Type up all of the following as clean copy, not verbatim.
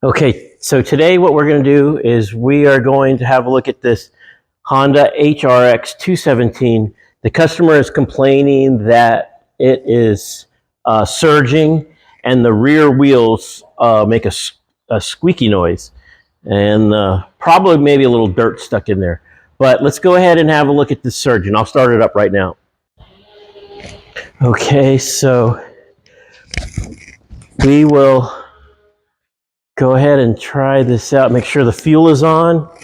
Okay, so today what we're going to do is we are going to have a look at this Honda HRX217. The customer is complaining that it is surging and the rear wheels make a squeaky noise, and probably maybe a little dirt stuck in there. But let's go ahead and have a look at this surge, and I'll start it up right now. Okay, so we will go ahead and try this out. Make sure the fuel is on.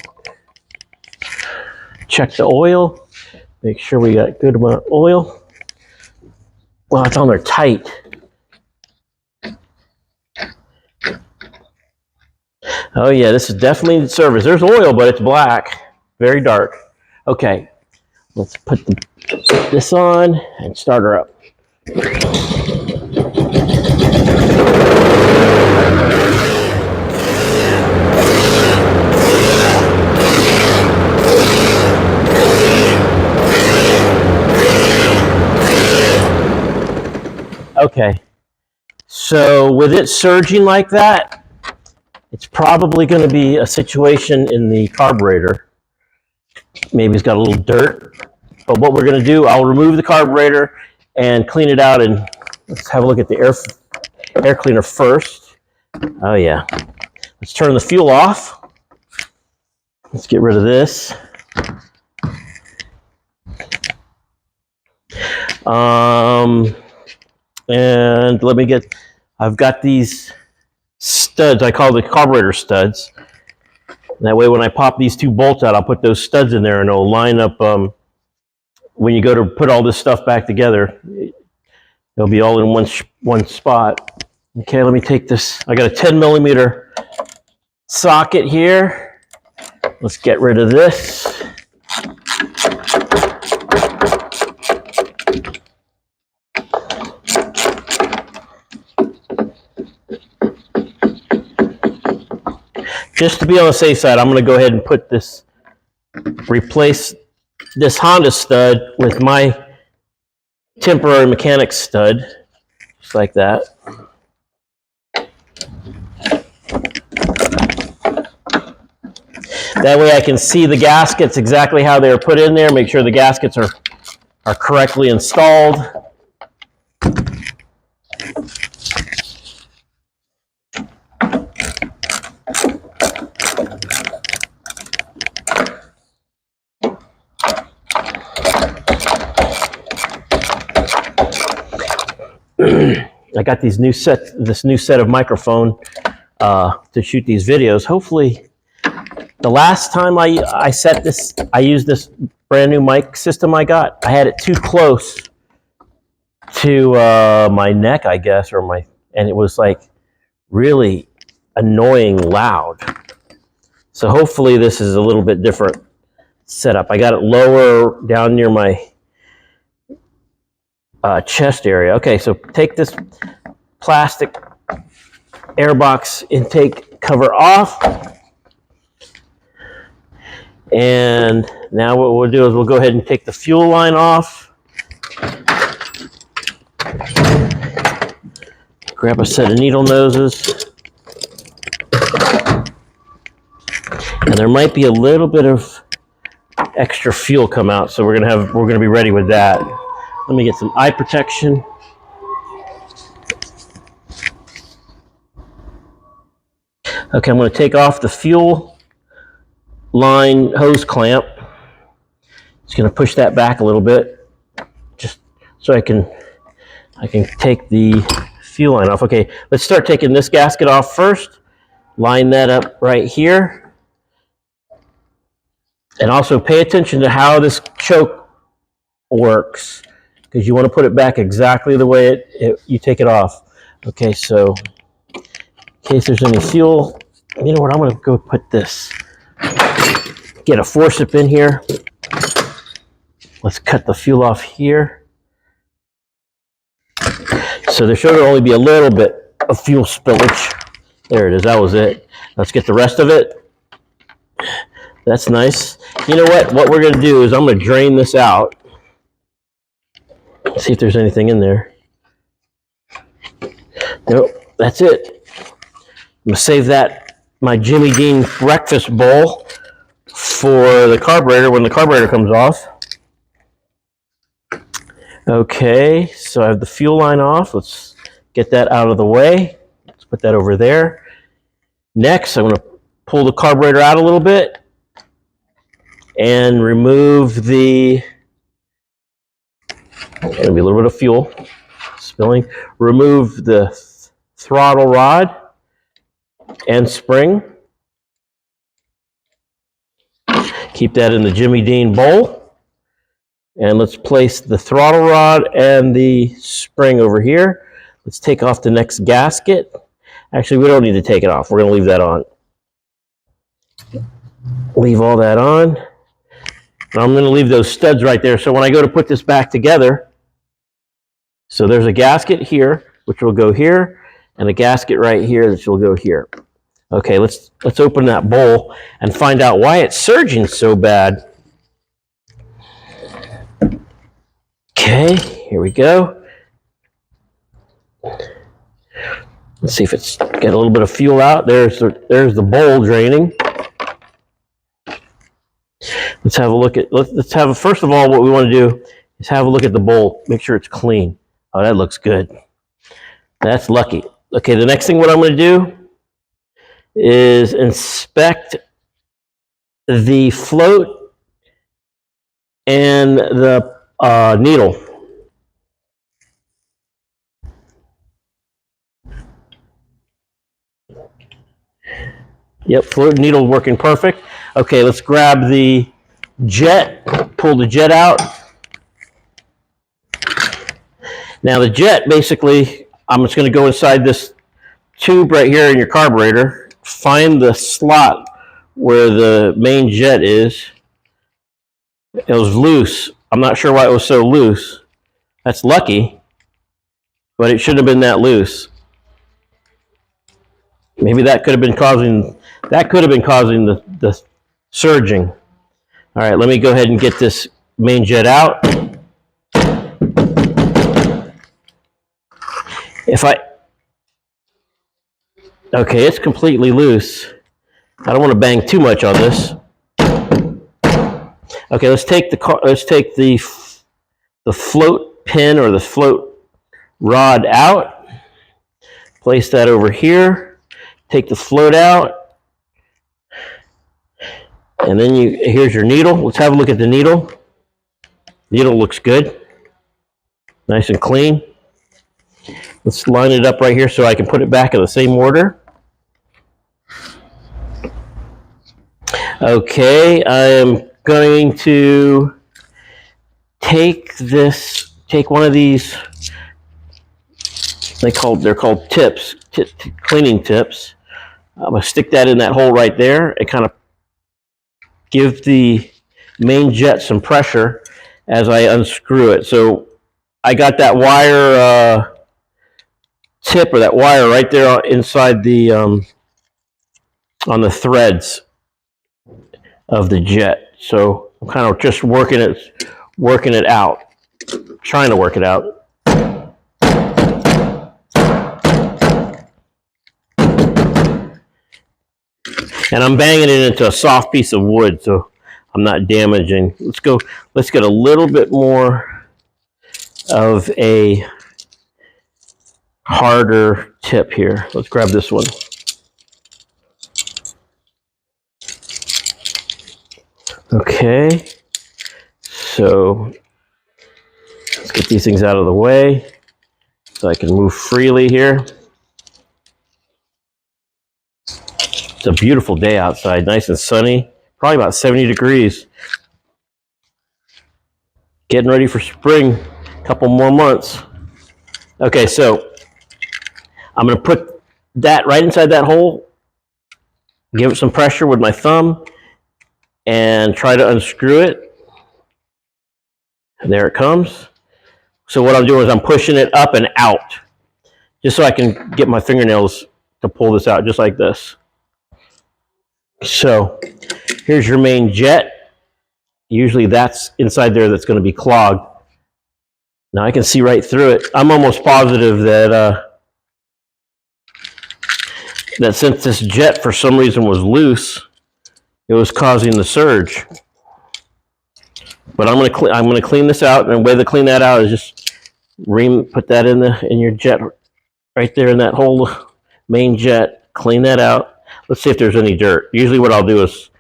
Check the oil. Make sure we got good amount of oil. Well, it's on there tight. Oh yeah, this is definitely the service. There's oil, but it's black, very dark. Okay, let's put this on and start her up. Okay, so with it surging like that, it's probably going to be a situation in the carburetor. Maybe it's got a little dirt. But what we're going to do, I'll remove the carburetor and clean it out, and let's have a look at the air cleaner first. Oh yeah. Let's turn the fuel off. Let's get rid of this. And let me get, I've got these studs, I call the carburetor studs. That way when I pop these two bolts out, I'll put those studs in there and it'll line up. When you go to put all this stuff back together, it'll be all in one spot. Okay, let me take this. I got a 10mm socket here. Let's get rid of this. Just to be on the safe side, I'm going to go ahead and put this, replace this Honda stud with my temporary mechanic stud, just like that. That way I can see the gaskets exactly how they're put in there, make sure the gaskets are correctly installed. I got this new set of microphone to shoot these videos. Hopefully, the last time I set this, I used this brand new mic system I got. I had it too close to my neck, I guess, and it was like really annoying loud. So hopefully this is a little bit different setup. I got it lower down near my chest area. Okay, so take this plastic airbox intake cover off. And now what we'll do is we'll go ahead and take the fuel line off. Grab a set of needle noses. And there might be a little bit of extra fuel come out, so we're gonna be ready with that. Let me get some eye protection. Okay, I'm going to take off the fuel line hose clamp. Just going to push that back a little bit, just so I can take the fuel line off. Okay, let's start taking this gasket off first. Line that up right here. And also pay attention to how this choke works, because you want to put it back exactly the way you take it off. Okay, so in case there's any fuel, you know what, I'm going to go put this, get a forcep in here. Let's cut the fuel off here. So there should only be a little bit of fuel spillage. There it is, that was it. Let's get the rest of it. That's nice. You know what we're going to do is I'm going to drain this out. See if there's anything in there. Nope, that's it. I'm going to save that my Jimmy Dean breakfast bowl for the carburetor when the carburetor comes off. Okay, so I have the fuel line off. Let's get that out of the way. Let's put that over there. Next, I'm going to pull the carburetor out a little bit and remove the, going to be a little bit of fuel spilling. Remove the throttle rod and spring. Keep that in the Jimmy Dean bowl. And let's place the throttle rod and the spring over here. Let's take off the next gasket. Actually, we don't need to take it off. We're going to leave that on. Leave all that on. And I'm going to leave those studs right there. So when I go to put this back together, so there's a gasket here, which will go here, and a gasket right here, which will go here. Okay, let's open that bowl and find out why it's surging so bad. Okay, here we go. Let's see if it's got a little bit of fuel out. There's the bowl draining. Let's have a look at, let's have, first of all, what we want to do is have a look at the bowl. Make sure it's clean. Oh, that looks good. That's lucky. Okay, the next thing what I'm going to do is inspect the float and the needle. Yep, float and needle working perfect. Okay, let's grab the jet, pull the jet out. Now the jet, basically, I'm just going to go inside this tube right here in your carburetor, find the slot where the main jet is. It was loose. I'm not sure why it was so loose. That's lucky, but it shouldn't have been that loose. Maybe that could have been causing the surging. All right, let me go ahead and get this main jet out. Okay, it's completely loose. I don't want to bang too much on this. Okay, let's take the float pin or the float rod out. Place that over here. Take the float out. And then here's your needle. Let's have a look at the needle. Needle looks good. Nice and clean. Let's line it up right here so I can put it back in the same order. Okay, I am going to take one of these, they're called tips, cleaning tips. I'm going to stick that in that hole right there and kind of give the main jet some pressure as I unscrew it. So I got that wire tip or that wire right there inside the on the threads of the jet. So I'm kind of just working it out, trying to work it out. And I'm banging it into a soft piece of wood, so I'm not damaging. Let's get a little bit more of a harder tip here. Let's grab this one. Okay, so let's get these things out of the way so I can move freely here. It's a beautiful day outside, nice and sunny, probably about 70 degrees. Getting ready for spring, a couple more months. Okay, so I'm going to put that right inside that hole, give it some pressure with my thumb, and try to unscrew it. And there it comes. So what I'm doing is I'm pushing it up and out, just so I can get my fingernails to pull this out, just like this. So here's your main jet. Usually that's inside there that's going to be clogged. Now I can see right through it. I'm almost positive that that since this jet for some reason was loose, it was causing the surge. But I'm gonna clean this out, and the way to clean that out is just put that in your jet right there in that whole main jet. Clean that out. Let's see if there's any dirt. Usually what I'll do is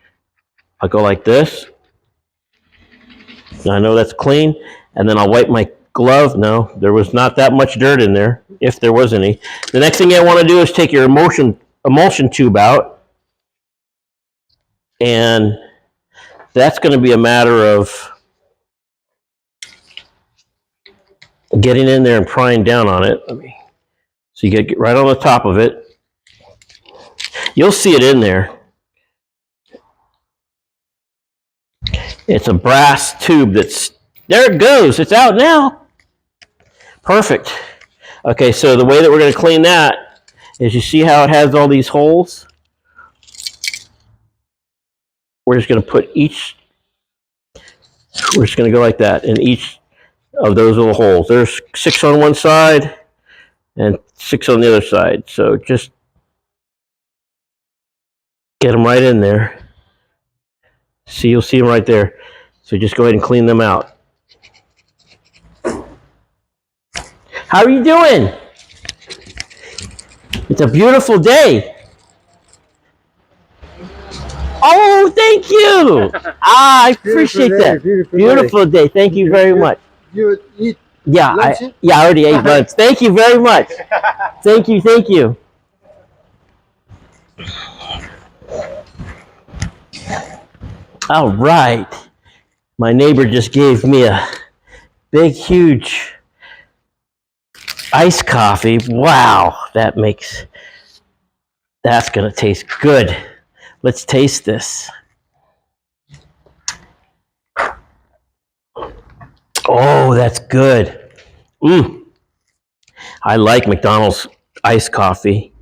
I'll go like this. I know that's clean, and then I'll wipe my glove. No, there was not that much dirt in there, if there was any. The next thing I want to do is take your emulsion tube out, and that's going to be a matter of getting in there and prying down on it. So you get right on the top of it. You'll see it in there. It's a brass tube there it goes. It's out now. Perfect. Okay, so the way that we're going to clean that is, you see how it has all these holes? We're just going to we're just going to go like that in each of those little holes. There's 6 on one side and 6 on the other side. So just get them right in there. See, you'll see them right there. So just go ahead and clean them out. How are you doing? It's a beautiful day. Oh, thank you. I appreciate that. Beautiful day. Thank you very much. You eat lunch? I already ate lunch. Thank you very much. Thank you. All right. My neighbor just gave me a big, huge iced coffee. Wow, that's going to taste good. Let's taste this. Oh, that's good. I like McDonald's iced coffee.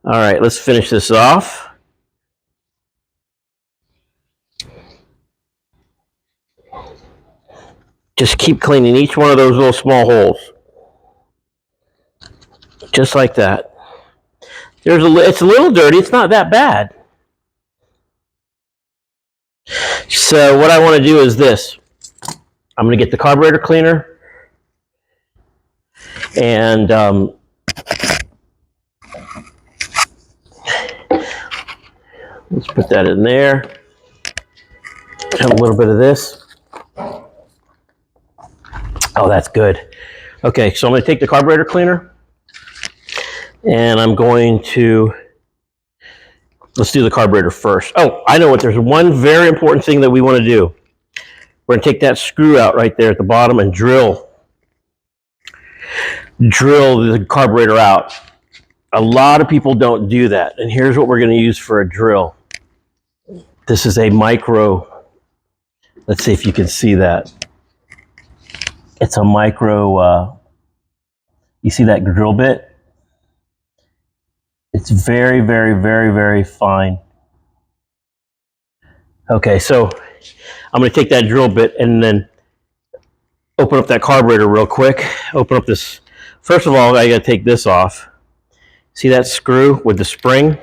All right, let's finish this off. Just keep cleaning each one of those little small holes. Just like that. It's a little dirty. It's not that bad. So what I want to do is this. I'm going to get the carburetor cleaner, and let's put that in there. Have a little bit of this. Oh, that's good. Okay, so I'm going to take the carburetor cleaner, and I'm going to, let's do the carburetor first. Oh, I know what, there's one very important thing that we want to do. We're going to take that screw out right there at the bottom and drill the carburetor out. A lot of people don't do that, and here's what we're going to use for a drill. This is a micro, let's see if you can see that. It's a micro, you see that drill bit? It's very, very, very, very fine. Okay, so I'm going to take that drill bit and then open up that carburetor real quick. Open up this. First of all, I got to take this off. See that screw with the spring?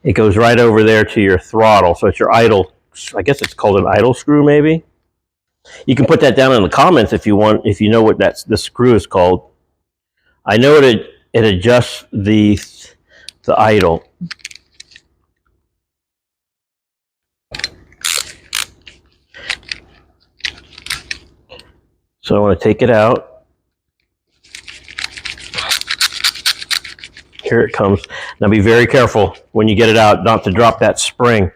It goes right over there to your throttle. So it's your idle, I guess it's called an idle screw maybe. You can put that down in the comments if you want, if you know what the screw is called. I know it adjusts the idle. So I want to take it out. Here it comes. Now be very careful when you get it out not to drop that spring.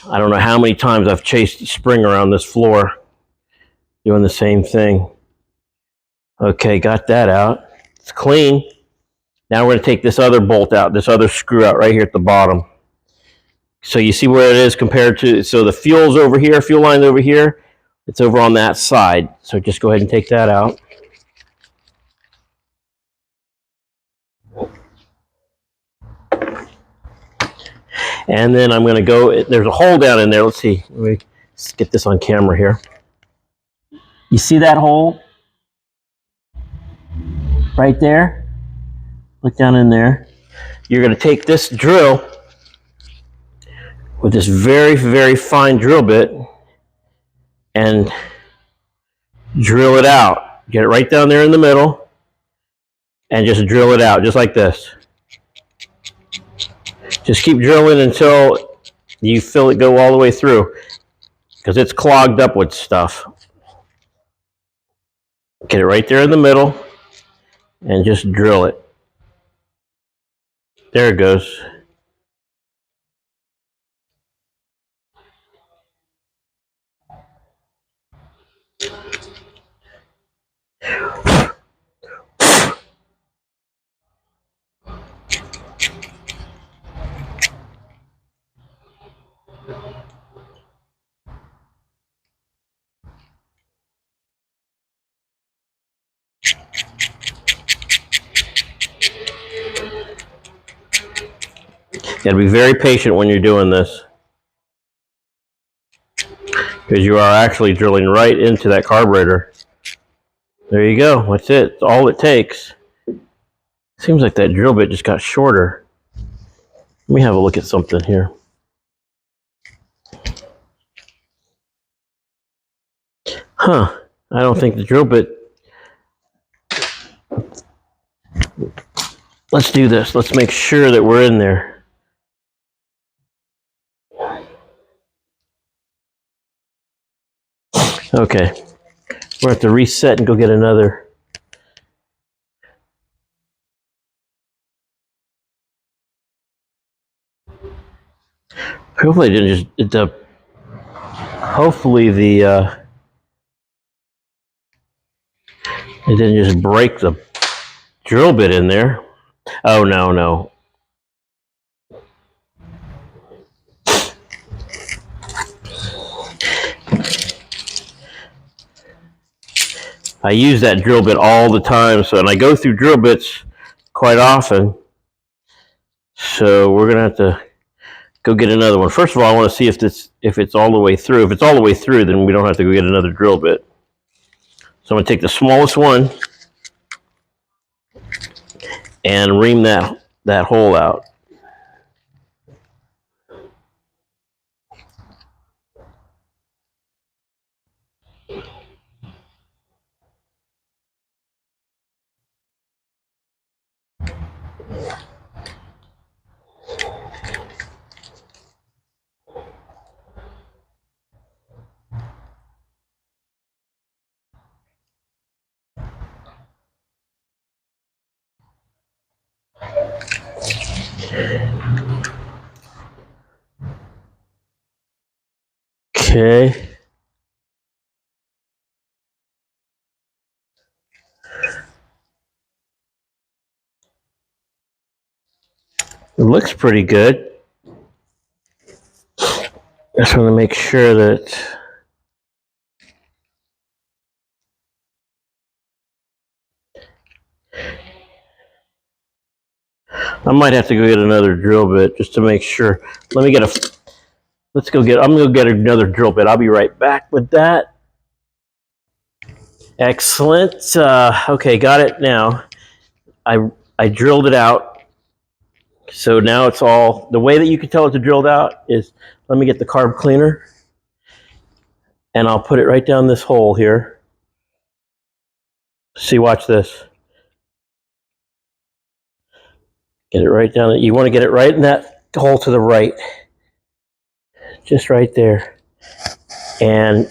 I don't know how many times I've chased the spring around this floor doing the same thing. Okay, got that out. It's clean. Now we're going to take this other bolt out, this other screw out right here at the bottom. So you see where it is compared to, so the fuel's over here, fuel line's over here. It's over on that side. So just go ahead and take that out. And then I'm going to go, there's a hole down in there. Let's see. Let's get this on camera here. You see that hole? Right there? Look down in there. you're going to take this drill with this very, very fine drill bit and drill it out. Get it right down there in the middle and just drill it out, just like this. Just keep drilling until you feel it go all the way through, because it's clogged up with stuff. Get it right there in the middle and just drill it. There it goes. You gotta be very patient when you're doing this, because you are actually drilling right into that carburetor. There you go. That's it. It's all it takes. Seems like that drill bit just got shorter. Let me have a look at something here. Huh. I don't think the drill bit... Let's do this. Let's make sure that we're in there. Okay. We're going to have to reset and go get another. Hopefully it didn't just... hopefully the... it didn't just break the drill bit in there. Oh, no, no. I use that drill bit all the time, and I go through drill bits quite often. So we're gonna have to go get another one. First of all, I want to see if it's all the way through. If it's all the way through, then we don't have to go get another drill bit. So I'm gonna take the smallest one and ream that hole out. Okay. It looks pretty good. Just want to make sure that I might have to go get another drill bit just to make sure. Let me get a... Let's go get... I'm going to get another drill bit. I'll be right back with that. Excellent. Okay, got it now. I drilled it out. So now it's all... The way that you can tell it's drilled out is... Let me get the carb cleaner. And I'll put it right down this hole here. See, watch this. Get it right down. You want to get it right in that hole to the right. Just right there. And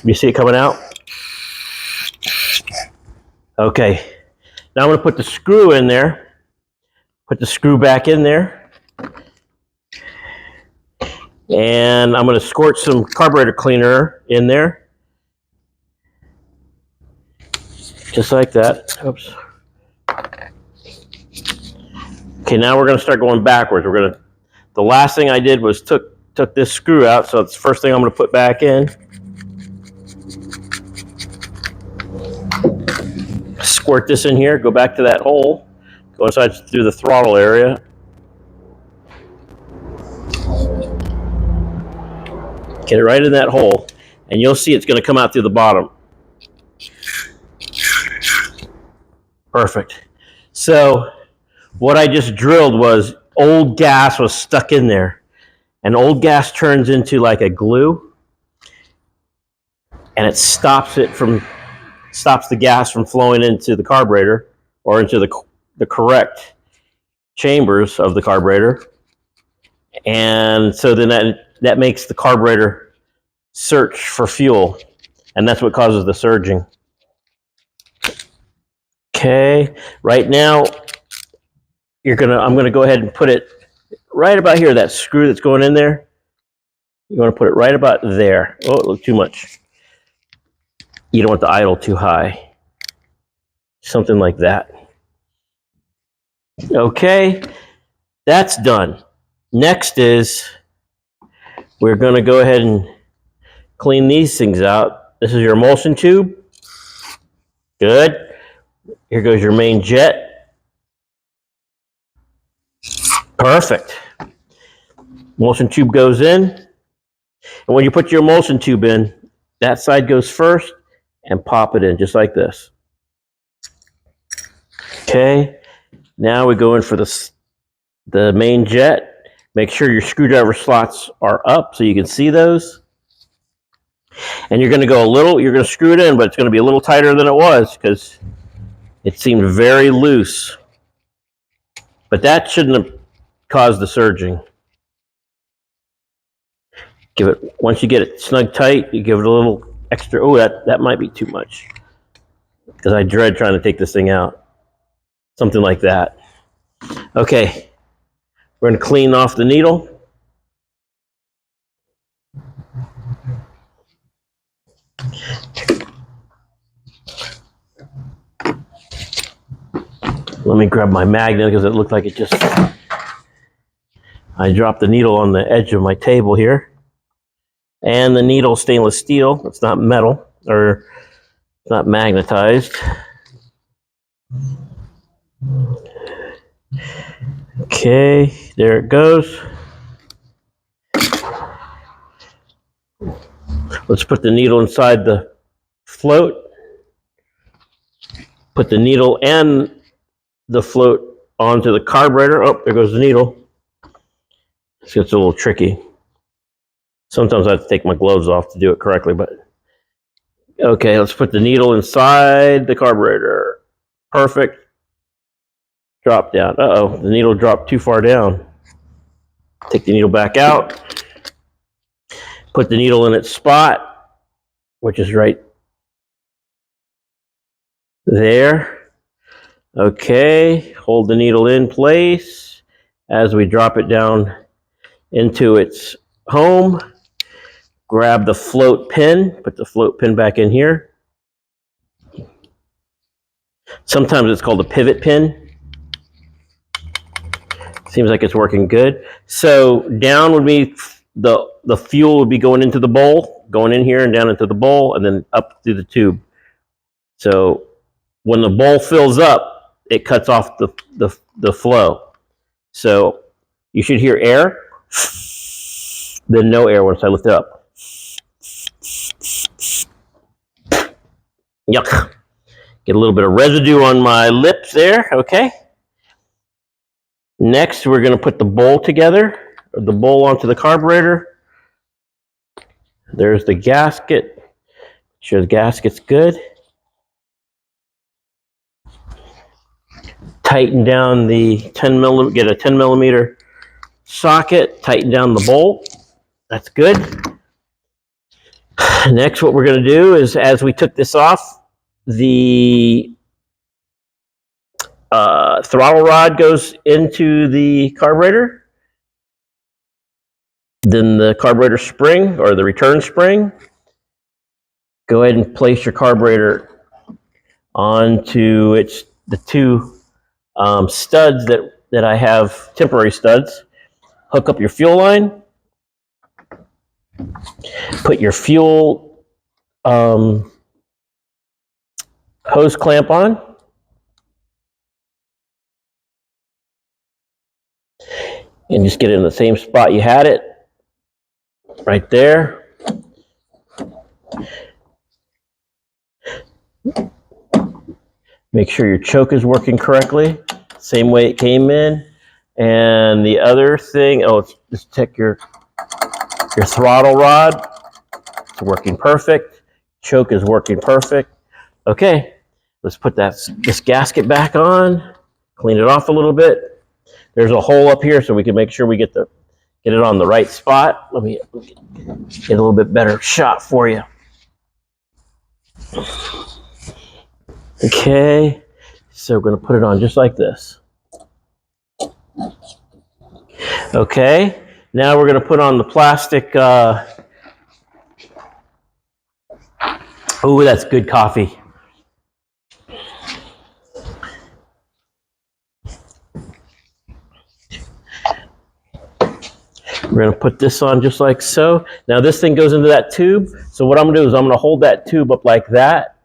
you see it coming out? Okay. Now I'm going to put the screw in there. Put the screw back in there. And I'm going to squirt some carburetor cleaner in there. Just like that. Oops. Okay, now we're going to start going backwards. The last thing I did was took this screw out, so it's the first thing I'm going to put back in. Squirt this in here, go back to that hole, go inside through the throttle area. Get it right in that hole, and you'll see it's going to come out through the bottom. Perfect. So what I just drilled was old gas was stuck in there. And old gas turns into like a glue, and it stops the gas from flowing into the carburetor or into the correct chambers of the carburetor. And so then that makes the carburetor search for fuel, and that's what causes the surging. Okay, right now I'm gonna go ahead and put it right about here, that screw that's going in there. You want to put it right about there. Oh, it looked too much. You don't want the idle too high. Something like that. Okay, that's done. Next is we're going to go ahead and clean these things out. This is your emulsion tube. Good. Here goes your main jet. Perfect. Emulsion tube goes in. And when you put your emulsion tube in, that side goes first, and pop it in just like this. Okay. Now we go in for the main jet. Make sure your screwdriver slots are up so you can see those. And you're going to screw it in, but it's going to be a little tighter than it was because it seemed very loose. But that shouldn't have caused the surging. Once you get it snug tight, you give it a little extra. Oh, that might be too much because I dread trying to take this thing out. Something like that. Okay, we're going to clean off the needle. Let me grab my magnet because it looked like I dropped the needle on the edge of my table here. And the needle stainless steel. It's not metal or it's not magnetized. Okay, there it goes. Let's put the needle inside the float. Put the needle and the float onto the carburetor. Oh, there goes the needle. This gets a little tricky. Sometimes I have to take my gloves off to do it correctly, but okay, let's put the needle inside the carburetor. Perfect. Drop down. Uh-oh, the needle dropped too far down. Take the needle back out. Put the needle in its spot, which is right there. Okay, hold the needle in place as we drop it down into its home. Grab the float pin, put the float pin back in here. Sometimes it's called a pivot pin. Seems like it's working good. So down would be the fuel would be going into the bowl, going in here and down into the bowl, and then up through the tube. So when the bowl fills up, it cuts off the flow. So you should hear air, then no air once I lift it up. Yuck. Get a little bit of residue on my lips there, okay? Next, we're going to put the bowl together, or the bowl onto the carburetor. There's the gasket. Make sure the gasket's good. Tighten down the 10 millimeter, get a 10 millimeter socket, tighten down the bowl. That's good. Next, what we're going to do is, as we took this off, the throttle rod goes into the carburetor. Then the carburetor spring, or the return spring. Go ahead and place your carburetor onto the two studs that I have, temporary studs. Hook up your fuel line. Put your fuel hose clamp on. And just get it in the same spot you had it. Right there. Make sure your choke is working correctly. same way it came in. And the other thing, just check your throttle rod. It's working perfect. Choke is working perfect. Okay, let's put this gasket back on, clean it off a little bit. There's a hole up here so we can make sure we get it on the right spot. Let me get a little bit better shot for you. Okay, so we're going to put it on just like this. Okay, now we're going to put on the plastic. Oh, that's good coffee. We're going to put this on just like so. Now this thing goes into that tube. So what I'm going to do is I'm going to hold that tube up like that,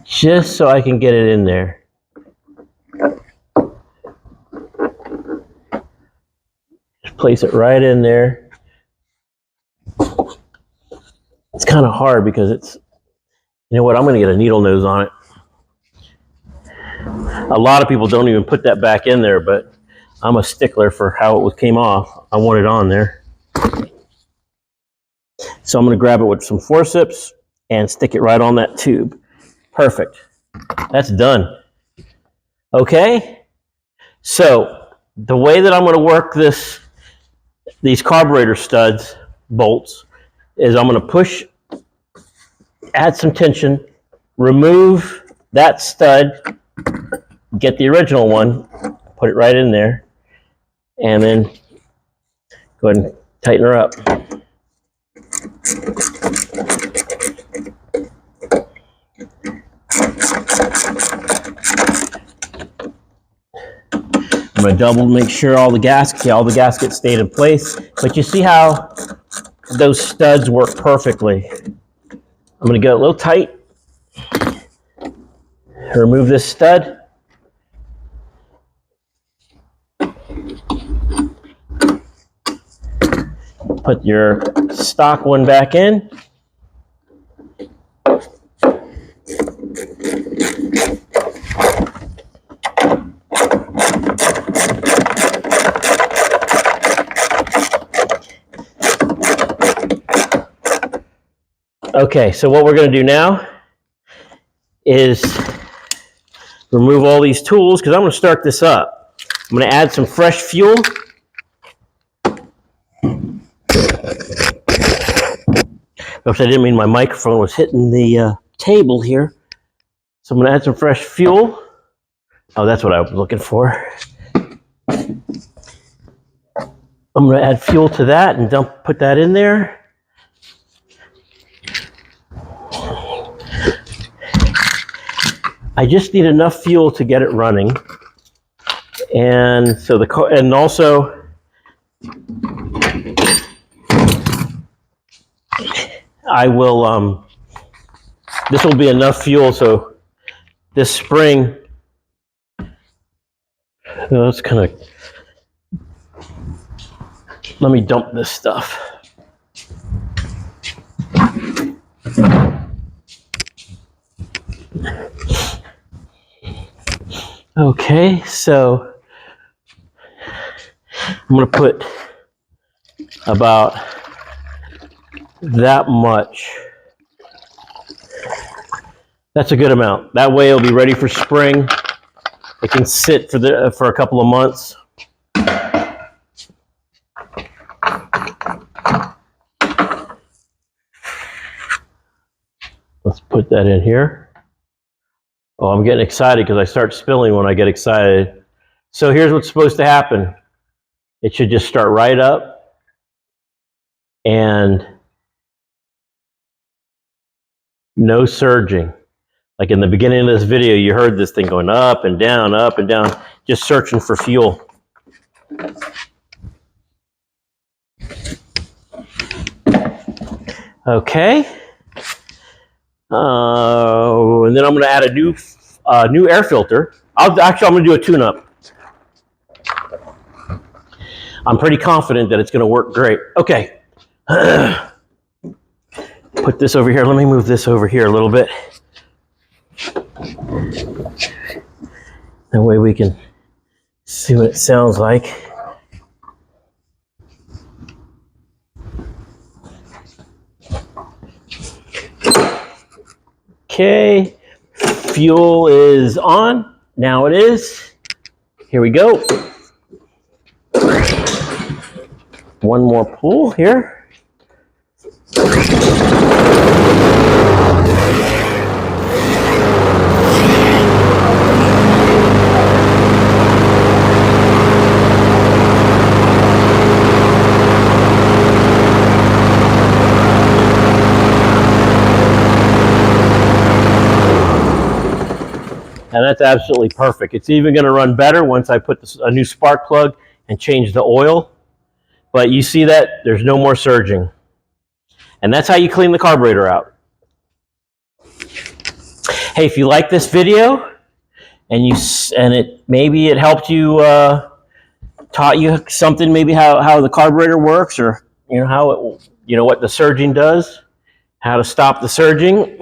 just so I can get it in there. Just place it right in there. It's kind of hard because it's, you know what, I'm going to get a needle nose on it. A lot of people don't even put that back in there, but I'm a stickler for how it came off. I want it on there. So I'm going to grab it with some forceps and stick it right on that tube. Perfect. That's done. Okay. So the way that I'm going to work these carburetor studs, bolts, is I'm going to push, add some tension, remove that stud, get the original one, put it right in there, and then go ahead and tighten her up. I'm going to double make sure all the gaskets stayed in place. But you see how those studs work perfectly. I'm going to get a little tight. Remove this stud. Put your stock one back in. Okay, so what we're going to do now is remove all these tools because I'm going to start this up. I'm going to add some fresh fuel. Oops, I didn't mean my microphone was hitting the table here. So I'm going to add some fresh fuel. Oh, that's what I was looking for. I'm going to add fuel to that and put that in there. I just need enough fuel to get it running. And so and also I will, this will be enough fuel so this spring, it's kind of, let me dump this stuff. Okay, so I'm going to put about that much. That's a good amount. That way it'll be ready for spring. It can sit for a couple of months. Let's put that in here. Oh, I'm getting excited because I start spilling when I get excited. So here's what's supposed to happen. It should just start right up and no surging. Like in the beginning of this video, you heard this thing going up and down, just searching for fuel. Okay. And then I'm going to add a new air filter. I'm going to do a tune-up. I'm pretty confident that it's going to work great. Okay. Put this over here. Let me move this over here a little bit. That way we can see what it sounds like. Okay, fuel is on. Now it is. Here we go. One more pull here. And that's absolutely perfect. It's even going to run better once I put a new spark plug and change the oil. But you see that there's no more surging. And that's how you clean the carburetor out. Hey, if you like this video and maybe it helped you, taught you something, maybe how the carburetor works, or what the surging does, how to stop the surging,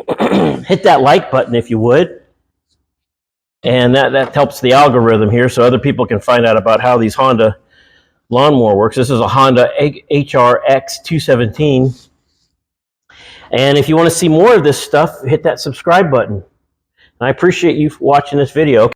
hit that like button if you would. And that helps the algorithm here, so other people can find out about how these Honda lawnmower works. This is a Honda HRX217. And if you want to see more of this stuff, hit that subscribe button. And I appreciate you watching this video.